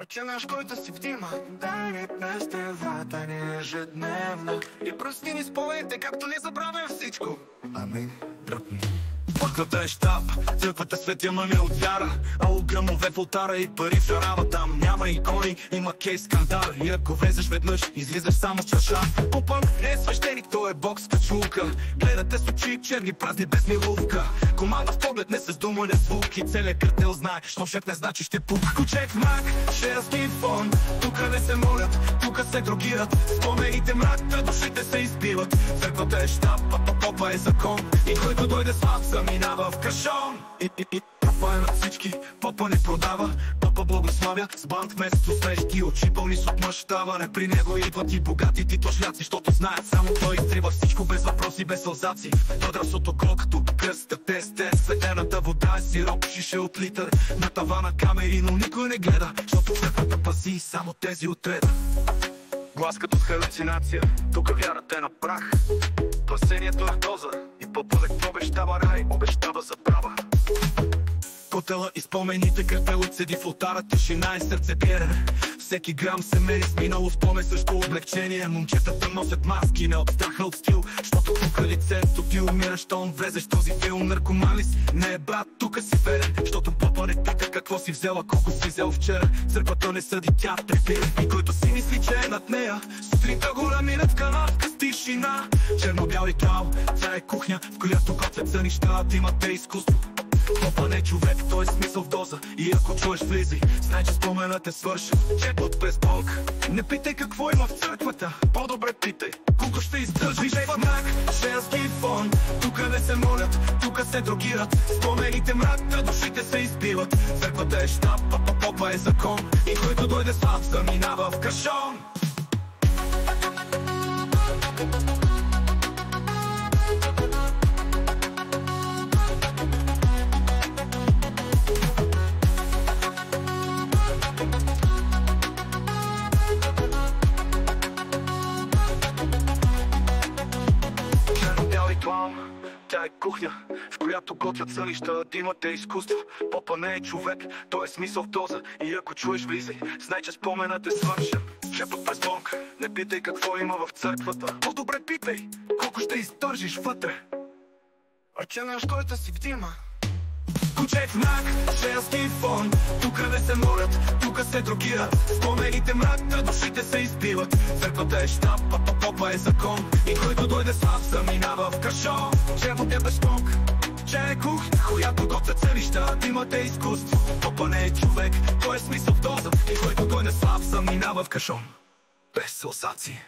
Починаш, който си вдима. Дай ми престевата ни ежедневна и прости ни спомените, както не забравям всичко. Амин, дръпни. Пъката е щаб, църквата светя мами от вяра, а огъмове в ултара и пари в шарава. Там няма икони, има кейс скандал. И ако влезеш веднъж, излизаш само с чаша. Попънк не е свещеник, той е бог с качулка. Гледате с очи черни, празни без милувка. Команда в поглед, не с дума, не звук. И целият картел знае, щом шеф не значи ще пук. Кучек в мрак, шерски фон. Тука не се молят, тука се дрогират. Спомените мрак, душите се изпиват. Църквата е щаб, попа е закон. И който дойде слав, минава в кашон. Папа е над всички, папа не продава. Папа благославя с банк вместо свежки очи пълни с отмъщаване. При него идват и богати титошляци, защото знаят само той изтрива всичко без въпроси, без сълзаци. Тодрасото колкото кръста тесте, светената вода е сироп, шише от литър. На тавана камери, но никой не гледа, защото църквата пази само тези отреда. Глас като с халюцинация, тук вярата е на прах. Спасението е доза и по-полек обещава рай, обещава забрава. Котела и спомените, картелът седи в ултара, тишина и сърце биене. Всеки грам се мери с минало спомен, също облегчение. Момчетата носят маски, не от страха от стил, защото тук лицето ти умира, щом влезеш в този филм. Наркоманис, не е брат, тук си верен, защото папа не пита какво си взела, колко си взел вчера. Църквата не съди, тя препира. И който си мисли, че е над нея, сутринта го намират в канавка с тишина. Черно-бял ритуал, това е кухня, в която готвят сънища, да имате изкуство. Папа не е човек, той е смисъл в доза. И ако чуеш влизай, знай, че споменът е свършен. Чепот през Бог. Не питай какво има в църквата, по-добре питай колко ще издържиш. В мрак, женски фон. Тука не се молят, тука се дрогират. Спомените мрак, душите се изпиват. Църквата е щаб, папа е закон. И който дойде слав, заминава в кашон. Тя е кухня, в която готвят сънища, да имате изкуство. Папа не е човек, той е смисъл в доза. И ако чуеш влизай, знай, че споменът е свършен. Шепот през Бог, не питай какво има в църквата, по-добре питай колко ще издържиш вътре. Починаш, който си вдима. Кучек в мрак, женски фон. Тука не се молят, тука се дрогират. Спомените мрак, душите се изпиват. Църквата е щаб, папа е закон. И който дойде слав, заминава в кашон. Червот е без Бог, че е кухня, която готвят селища, да имате изкуство. Папа не е човек, той е смисъл в доза. И който дойде слав, заминава в кашон. Без сълзаци.